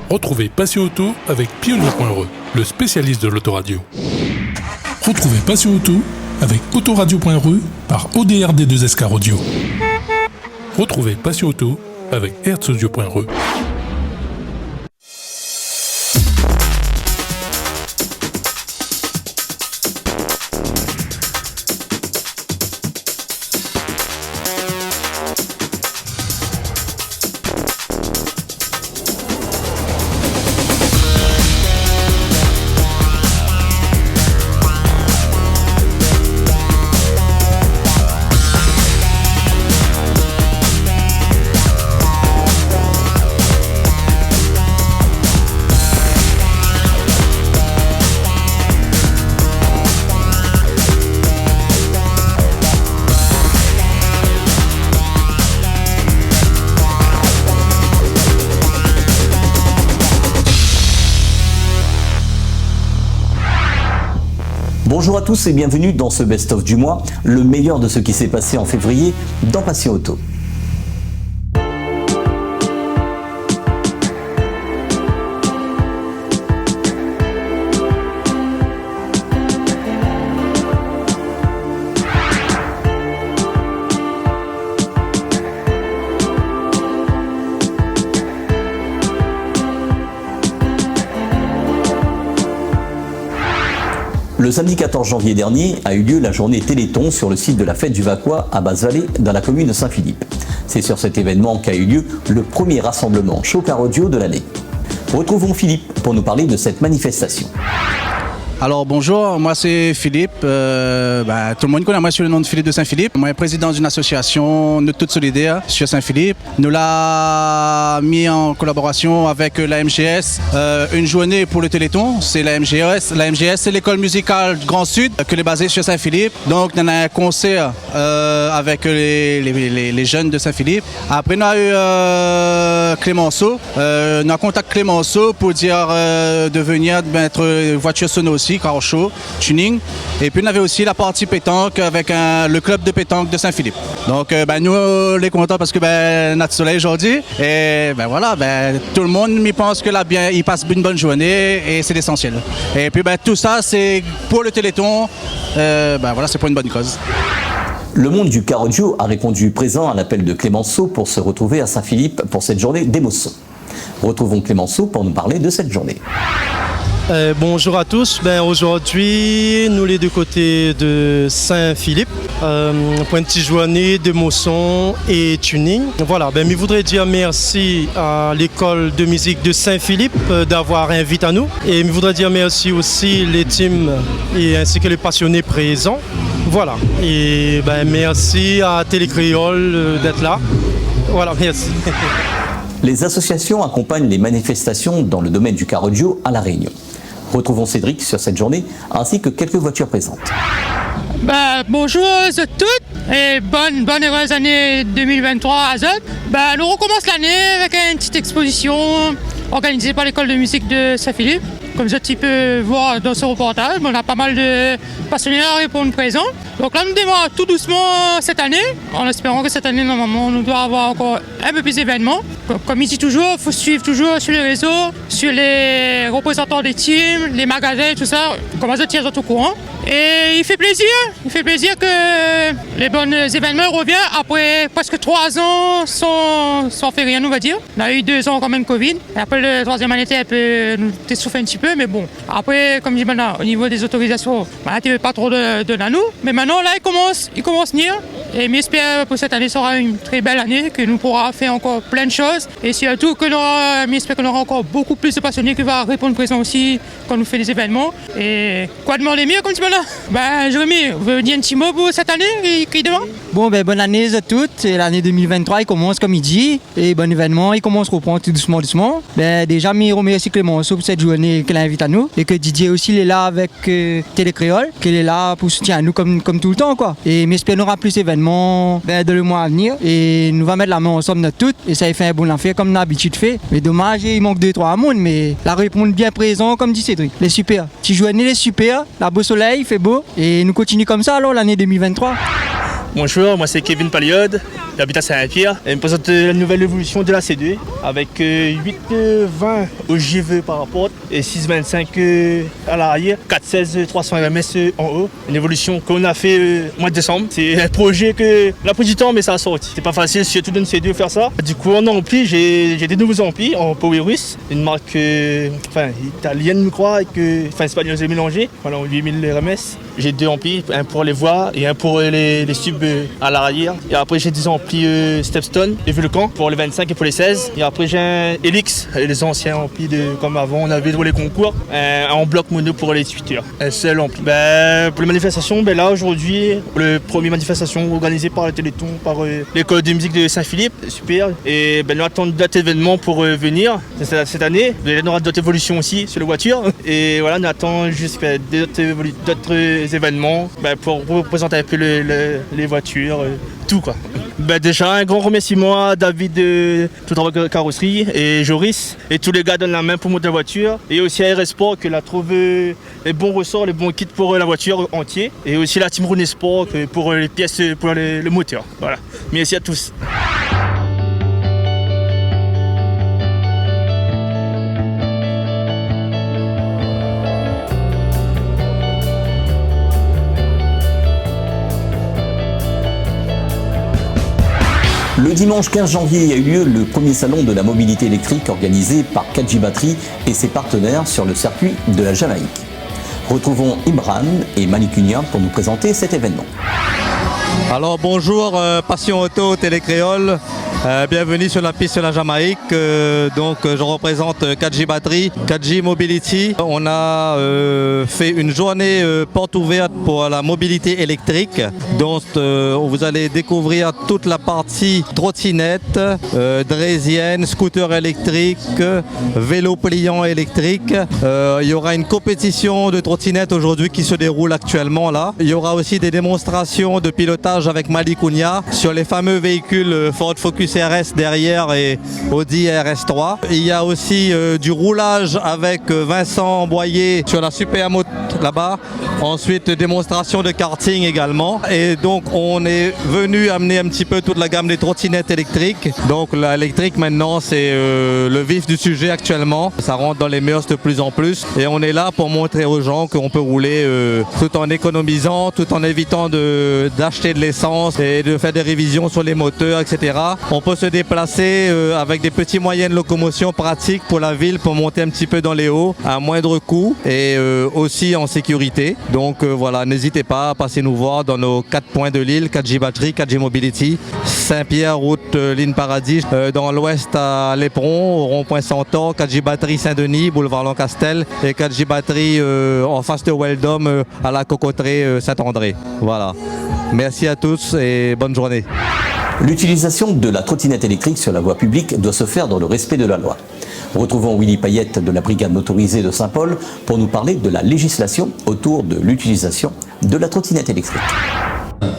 Retrouvez Passion Auto avec Pionnier.re, le spécialiste de l'autoradio. Retrouvez Passion Auto avec Autoradio.re par ODRD2SK Audio. Retrouvez Passion Auto avec Herzaudio.re. Bonjour à tous et bienvenue dans ce best-of du mois, le meilleur de ce qui s'est passé en février dans Passion Auto. Le samedi 14 janvier dernier a eu lieu la journée Téléthon sur le site de la Fête du Vacquois à Basse-Vallée dans la commune de Saint-Philippe. C'est sur cet événement qu'a eu lieu le premier rassemblement Chocard Audio de l'année. Retrouvons Philippe pour nous parler de cette manifestation. Alors bonjour, moi c'est Philippe, tout le monde connaît moi sur le nom de Philippe de Saint-Philippe. Moi je suis président d'une association de toute solidaire sur Saint-Philippe. Nous l'avons mis en collaboration avec la MGS une journée pour le Téléthon. C'est la MGS. La MGS c'est l'école musicale du Grand Sud qui est basée sur Saint-Philippe. Donc on a un concert avec les jeunes de Saint-Philippe. Après on a eu Clémenceau. On a contacté Clémenceau pour dire de venir mettre voiture sono aussi. Car show, tuning. Et puis on avait aussi la partie pétanque avec le club de pétanque de Saint-Philippe. Donc nous on est contents parce que notre soleil aujourd'hui. Et tout le monde pense que il passe une bonne journée et c'est l'essentiel. Et puis tout ça c'est pour le Téléthon. C'est pour une bonne cause. Le monde du car audio a répondu présent à l'appel de Clémenceau pour se retrouver à Saint-Philippe pour cette journée d'émotion. Retrouvons Clémenceau pour nous parler de cette journée. Bonjour à tous, aujourd'hui nous les deux côtés de Saint-Philippe pour une petite journée d'émotion et tuning. Voilà, je voudrais dire merci à l'école de musique de Saint-Philippe d'avoir invité à nous et je voudrais dire merci aussi les teams et ainsi que les passionnés présents. Voilà, et merci à Télécréole d'être là. Voilà, merci. Les associations accompagnent les manifestations dans le domaine du car audio à La Réunion. Retrouvons Cédric sur cette journée, ainsi que quelques voitures présentes. Bonjour à toutes et bonne heureuse année 2023 à Zot. Nous recommençons l'année avec une petite exposition organisée par l'école de musique de Saint-Philippe. Comme tu peux voir dans ce reportage, on a pas mal de passionnés à répondre présents. Donc là, nous démarrons tout doucement cette année, en espérant que cette année, normalement, on doit avoir encore un peu plus d'événements. Comme il dit toujours, il faut suivre toujours sur les réseaux, sur les représentants des teams, les magasins, tout ça. Comment ça tient au courant. Et il fait plaisir que les bons événements reviennent après presque 3 ans sans faire rien, on va dire. On a eu 2 ans quand même Covid. Et après le troisième année, elle peut nous essouffler un petit peu, mais bon. Après, comme je dis maintenant, au niveau des autorisations, il n'y avait pas trop de nous. Mais maintenant, là, il commence à venir. Et j'espère pour cette année, ça sera une très belle année, que nous pourrons faire encore plein de choses. Et surtout, j'espère qu'on aura encore beaucoup plus de passionnés qui vont répondre présent aussi quand nous fait des événements. Et quoi demander mieux comme tu veux là? Jérémy, vous voulez dire un petit mot pour cette année qui demande? Bonne année à toutes. L'année 2023, il commence comme il dit. Et bon événement, il commence à reprendre tout doucement. Déjà, je remercie Clémenceau pour cette journée qu'il invite à nous. Et que Didier aussi, il est là avec Télécréole, qu'il est là pour soutenir à nous comme tout le temps, quoi. Et j'espère qu'on aura plus d'événements dans le mois à venir. Et nous allons mettre la main ensemble notre toutes. Et ça fait un bon affaire comme d'habitude fait. Mais dommage, il manque 2-3 monde. Mais la réponse bien présent, comme dit Cédric. Les super. Petite journée, les super. La beau soleil, il fait beau. Et nous continuons comme ça alors l'année 2023. Bonjour, moi c'est Kevin Paliode. j'habite à Saint-Pierre. Elle me présente la nouvelle évolution de la C2 avec 8,20 au JV par rapport et 6,25 à l'arrière, 4,16 300 ms en haut. Une évolution qu'on a fait au mois de décembre. C'est un projet que l'a pris du temps mais ça a sorti. C'est pas facile surtout d'une C2 faire ça. Du coup en ampli, j'ai des nouveaux amplis en Power Russe, une marque italienne je crois, espagnole et mélangée. Voilà, 8000 RMS. J'ai 2 amplis, un pour les voix et un pour les subs à l'arrière. Et après j'ai des amplis Stepstone et Vulcan pour les 25 et pour les 16. Et après j'ai un Helix, les anciens amplis comme avant on avait dans les concours, en bloc mono pour les 18 heures. Un seul ampli. Pour les manifestations, là aujourd'hui, le premier manifestation organisée par le Téléthon, par l'école de musique de Saint-Philippe, super. Et nous attendons d'autres événements pour venir cette année. On aura d'autres évolutions aussi sur les voitures. Et voilà, on attend juste d'autres événements pour représenter un peu les voitures, tout quoi. Déjà un grand remerciement à David de Tout en Carrosserie et Joris et tous les gars donnent la main pour monter la voiture et aussi à RS Sport qui a trouvé les bons ressorts, les bons kits pour la voiture entière et aussi la team René Sport pour les pièces pour le moteur. Voilà. Merci à tous. Le dimanche 15 janvier a eu lieu le premier salon de la mobilité électrique organisé par 4J Battery et ses partenaires sur le circuit de la Jamaïque. Retrouvons Imran et Malikunia pour nous présenter cet événement. Alors bonjour Passion Auto Télécréole, bienvenue sur la piste de la Jamaïque. Je représente 4J Battery, 4J Mobility. On a fait une journée porte ouverte pour la mobilité électrique. Donc vous allez découvrir toute la partie trottinette, draisienne, scooter électrique, vélo pliant électrique. Il y aura une compétition de trottinette aujourd'hui qui se déroule actuellement là. Il y aura aussi des démonstrations de pilotage avec Malikunia sur les fameux véhicules Ford Focus RS derrière et Audi RS3. Il y a aussi du roulage avec Vincent Boyer sur la Supermoto là-bas. Ensuite, démonstration de karting également. Et donc, on est venu amener un petit peu toute la gamme des trottinettes électriques. Donc, l'électrique maintenant, c'est le vif du sujet actuellement. Ça rentre dans les mœurs de plus en plus. Et on est là pour montrer aux gens qu'on peut rouler tout en économisant, tout en évitant d'acheter de l'essence et de faire des révisions sur les moteurs, etc. On peut se déplacer avec des petits moyens de locomotion pratiques pour la ville pour monter un petit peu dans les hauts à moindre coût et aussi en sécurité. Donc voilà, n'hésitez pas à passer nous voir dans nos 4 points de l'île, 4J Battery, 4J Mobility, Saint-Pierre, route Ligne Paradis, dans l'ouest à Léperon, au rond-point Centaure, 4J Battery Saint-Denis, boulevard Lancastel et 4J Battery en face de Weldom à la Cocoterie Saint-André. Voilà. Merci à tous et bonne journée. L'utilisation de la trottinette électrique sur la voie publique doit se faire dans le respect de la loi. Retrouvons Willy Payette de la brigade motorisée de Saint-Paul pour nous parler de la législation autour de l'utilisation de la trottinette électrique.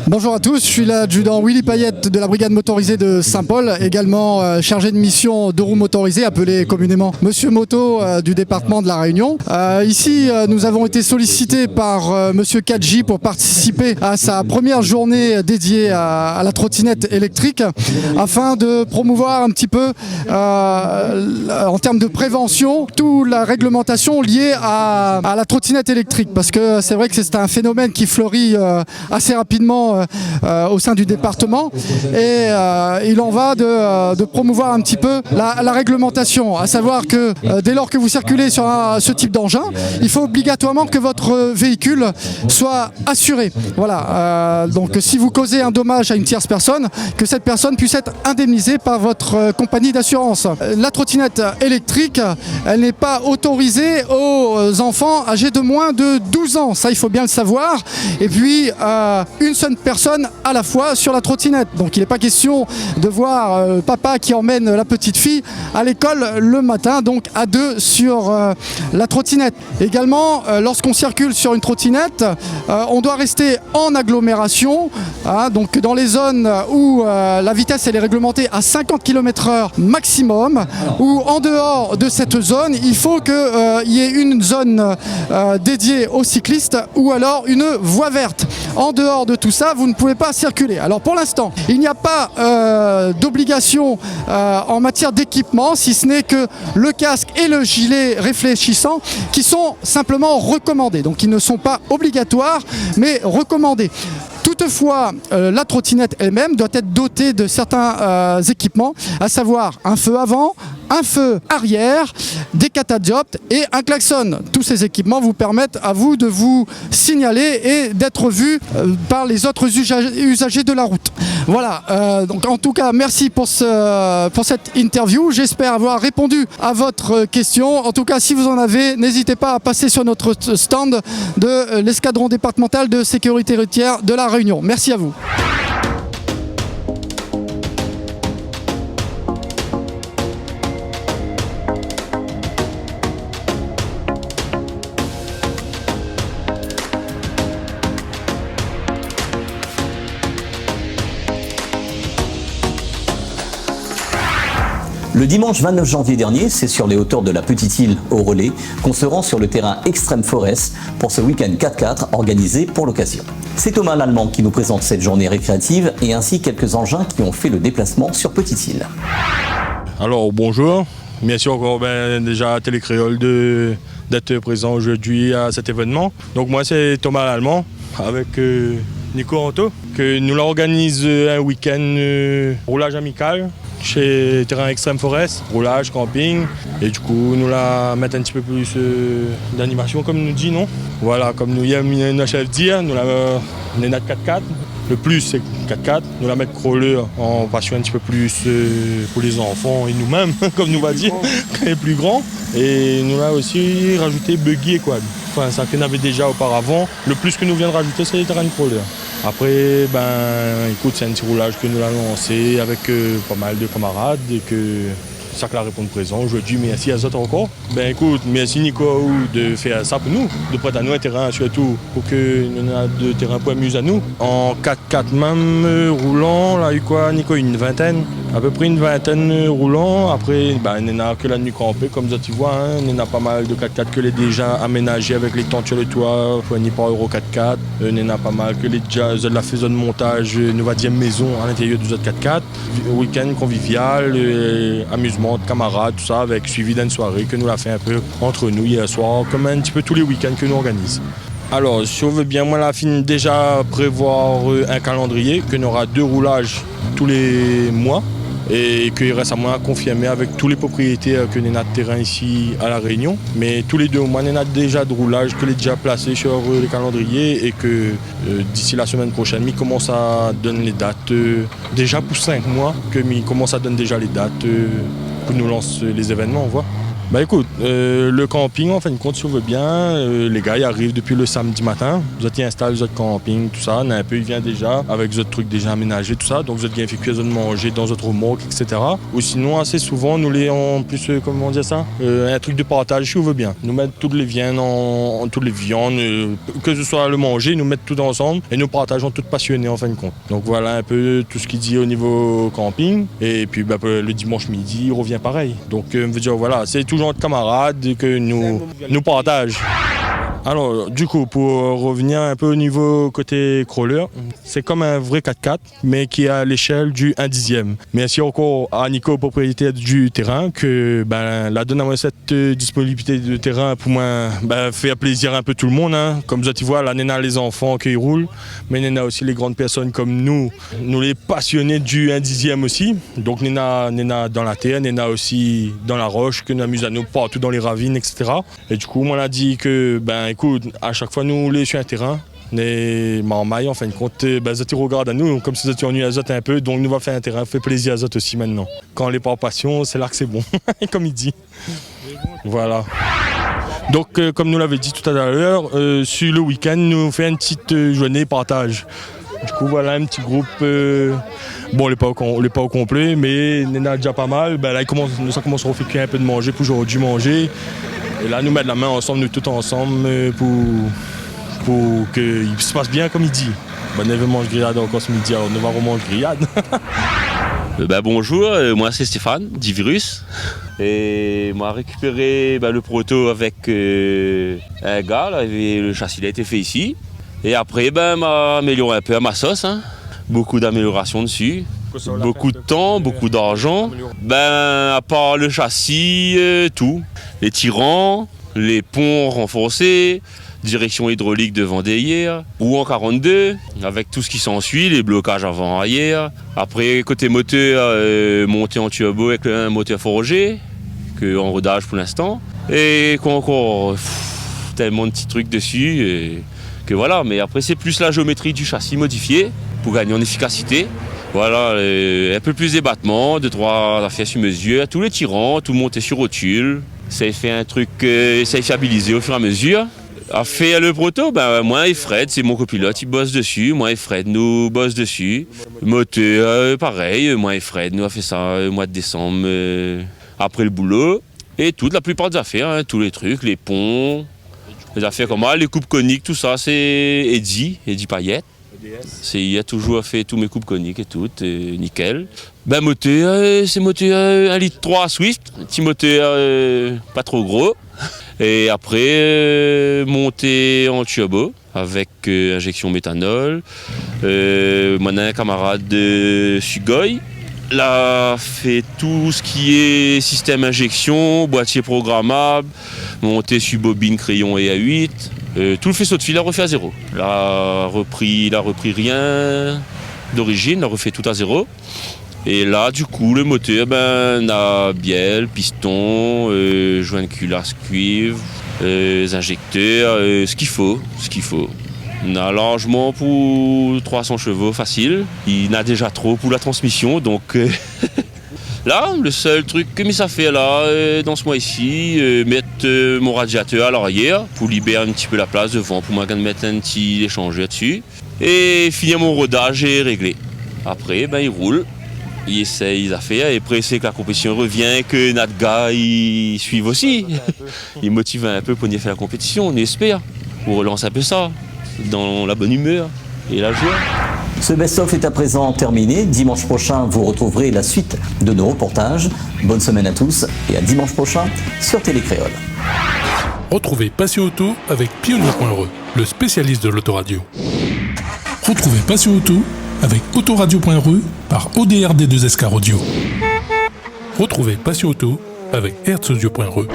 Bonjour à tous, je suis l'adjudant Willy Payette de la brigade motorisée de Saint-Paul, également chargé de mission de roues motorisées, appelé communément Monsieur Moto du département de la Réunion. Ici, nous avons été sollicités par Monsieur 4J pour participer à sa première journée dédiée à la trottinette électrique afin de promouvoir un petit peu en termes de prévention toute la réglementation liée à la trottinette électrique, parce que c'est vrai que c'est un phénomène qui fleurit assez rapidement au sein du département et il en va de promouvoir un petit peu la réglementation, à savoir que dès lors que vous circulez sur ce type d'engin, il faut obligatoirement que votre véhicule soit assuré. Voilà, donc si vous causez un dommage à une tierce personne, que cette personne puisse être indemnisée par votre compagnie d'assurance. La trottinette électrique, elle n'est pas autorisée aux enfants âgés de moins de 12 ans, ça il faut bien le savoir, et puis une seule personne à la fois sur la trottinette. Donc il n'est pas question de voir papa qui emmène la petite fille à l'école le matin, donc à deux sur la trottinette. Également, lorsqu'on circule sur une trottinette, on doit rester en agglomération, donc dans les zones où la vitesse elle est réglementée à 50 km/h maximum, ou en dehors de cette zone, il faut qu'il y ait une zone dédiée aux cyclistes ou alors une voie verte. En dehors de tout ça, vous ne pouvez pas circuler. Alors pour l'instant, il n'y a pas d'obligation en matière d'équipement, si ce n'est que le casque et le gilet réfléchissant qui sont simplement recommandés. Donc ils ne sont pas obligatoires, mais recommandés. Toutefois, la trottinette elle-même doit être dotée de certains équipements, à savoir un feu avant, un feu arrière, des catadioptres et un klaxon. Tous ces équipements vous permettent à vous de vous signaler et d'être vus par les autres usagers de la route. Voilà, donc en tout cas, merci pour cette interview. J'espère avoir répondu à votre question. En tout cas, si vous en avez, n'hésitez pas à passer sur notre stand de l'escadron départemental de sécurité routière de La Réunion. Merci à vous. Le dimanche 29 janvier dernier, c'est sur les hauteurs de la Petite Île au Relais qu'on se rend sur le terrain Extreme Forest pour ce week-end 4x4 organisé pour l'occasion. C'est Thomas Lallemand qui nous présente cette journée récréative et ainsi quelques engins qui ont fait le déplacement sur Petite Île. Alors bonjour, merci encore déjà à Télécréole d'être présent aujourd'hui à cet événement. Donc moi c'est Thomas Lallemand avec Nico Anto, que nous l'organise un week-end roulage amical chez Terrain Extreme Forest, roulage, camping, et du coup nous la mettre un petit peu plus d'animation comme nous dit, non? Voilà, comme nous y a notre chef dire, nous la notre 4x4, le plus c'est 4x4, nous la mettre crawler en passion un petit peu plus pour les enfants et nous-mêmes, comme nous va dire, les plus grands, et nous là aussi rajouter buggy et quad. Enfin, ça qu'on avait déjà auparavant, le plus que nous vient de rajouter c'est les terrains de crawler. Après, écoute, c'est un petit roulage que nous l'avons lancé avec pas mal de camarades et que c'est ça que la réponse présent. Aujourd'hui, merci à eux encore. Écoute, merci Nico de faire ça pour nous, de prêter à nous un terrain surtout pour que nous ayons de terrain pour amuser à nous. En 4x4 même roulant, là, quoi, Nico, une vingtaine, à peu près une vingtaine roulant. Après, il n'y en a que la nuit campée, comme ça tu vois, hein. Il y en a pas mal de 4x4 que les déjà aménagés avec les tentes sur le toit, fournis par Euro 4x4. Il y en a pas mal que les déjà la faisant de montage, nous va dire maison à l'intérieur des autres 4x4. Week-end convivial, amusement de camarades, tout ça, avec suivi d'une soirée que nous l'a fait un peu entre nous hier soir, comme un petit peu tous les week-ends que nous organisons. Alors, si on veut bien, moi la fin déjà prévoir un calendrier, que nous aura 2 roulages tous les mois et qu'il reste à moi confirmer avec tous les propriétaires que nous avons de terrain ici à La Réunion. Mais tous les 2 mois, nous avons déjà de roulage que les déjà placé sur le calendrier et que d'ici la semaine prochaine, il commence à donner les dates déjà pour 5 mois, que il commence à donner déjà les dates pour nous lancer les événements, on voit. Écoute, le camping, en fin de compte, si on veut bien, les gars ils arrivent depuis le samedi matin, vous êtes installés, vous êtes camping, tout ça, un peu il vient déjà avec d'autres trucs déjà aménagés, tout ça, donc vous êtes bien effectué de manger dans votre remorque, etc. Ou sinon, assez souvent, nous les en plus, comment dire ça, un truc de partage si on veut bien. Nous mettre toutes les viandes, toutes les viandes, que ce soit le manger, nous mettre tout ensemble et nous partageons toutes passionnés en fin de compte. Donc voilà un peu tout ce qu'il dit au niveau camping, et puis le dimanche midi, il revient pareil. Donc on veut dire voilà, c'est toujours de camarades que nous partageons. Alors, du coup, pour revenir un peu au niveau côté crawler, c'est comme un vrai 4x4, mais qui est à l'échelle du 1/10. Merci encore à Nico, propriétaire du terrain, que la donne à moi cette disponibilité de terrain pour moi faire plaisir un peu tout le monde. Hein. Comme ça, tu vois, là, on a les enfants qui roulent, mais on a aussi les grandes personnes comme nous les passionnés du 1/10 aussi. Donc, on a dans la terre, on a aussi dans la roche, que nous amusons à nous partout dans les ravines, etc. Et du coup, on a dit que, écoute, à chaque fois nous les sur un terrain, mais en maille en fin de compte, ils regardent à nous comme si ils ennuient à Zot un peu, donc nous va faire un terrain, fait plaisir à Zot aussi maintenant. Quand on est pas en passion, c'est là que c'est bon, comme il dit. Voilà. Donc comme nous l'avait dit tout à l'heure, sur le week-end, nous fait une petite journée partage. Du coup voilà un petit groupe, on n'est pas au complet, mais il y en a déjà pas mal. Là ça commence à faire un peu de manger pour aujourd'hui manger. Et là, nous mettre la main ensemble, nous tous ensemble, pour qu'il se passe bien comme il dit. Bon événement grillade encore ce midi, alors nous va vraiment grillade. Bonjour, moi c'est Stéphane, d'Ivirus. Et moi récupéré le proto avec un gars, là, et le châssis a été fait ici. Et après, m'a amélioré un peu à ma sauce. Hein. Beaucoup d'améliorations dessus. Beaucoup de temps, beaucoup d'argent. À part le châssis, tout. Les tirants, les ponts renforcés, direction hydraulique devant derrière, roue en 42, avec tout ce qui s'ensuit, les blocages avant-arrière. Après, côté moteur, monté en turbo avec un moteur forgé, en rodage pour l'instant. Et quoi encore, tellement de petits trucs dessus, que voilà. Mais après, c'est plus la géométrie du châssis modifié pour gagner en efficacité. Voilà, un peu plus d'ébattement, 2-3 affaires sur mesure, tous les tirants, tout monté sur rotule. Ça fait un truc, ça est fiabilisé au fur et à mesure. A fait le proto, moi et Fred, c'est mon copilote, il bosse dessus. Moi et Fred, nous bosse dessus. Moteur, pareil, moi et Fred, nous a fait ça au mois de décembre, après le boulot. Et toute la plupart des affaires, hein, tous les trucs, les ponts, les affaires comme ça, les coupes coniques, tout ça, c'est Eddy Payette. Il a toujours fait tous mes coupes coniques et tout, nickel. Moteur, c'est moteur 1,3 litre Swift, petit moteur pas trop gros. Et après, monté en turbo avec injection méthanol. Moi, un camarade de Sugoy. Là, fait tout ce qui est système injection, boîtier programmable, monté sur bobine, crayon et A8. Tout le faisceau de fil, il a refait à zéro. Il a repris rien d'origine, il a refait tout à zéro. Et là, du coup, le moteur, a bielle, piston, joint de culasse cuivre, injecteurs, ce qu'il faut. On a largement pour 300 chevaux facile. Il en a déjà trop pour la transmission, donc là, le seul truc que ça fait là, dans ce mois ici, mettre mon radiateur à l'arrière pour libérer un petit peu la place devant, pour mettre un petit échangeur dessus. Et finir mon rodage et régler. Après, il roule. Il essaye les affaires et après c'est que la compétition revient, que notre gars il suive aussi. Il motive un peu pour venir faire la compétition, on espère. On relance un peu ça, dans la bonne humeur et la joie. Ce best-of est à présent terminé. Dimanche prochain, vous retrouverez la suite de nos reportages. Bonne semaine à tous et à dimanche prochain sur Télécréole. Retrouvez Passion Auto avec Pionnier.re, le spécialiste de l'autoradio. Retrouvez Passion Auto avec Autoradio.re par ODRD2SK Radio. Retrouvez Passion Auto avec Hertz Audio.re.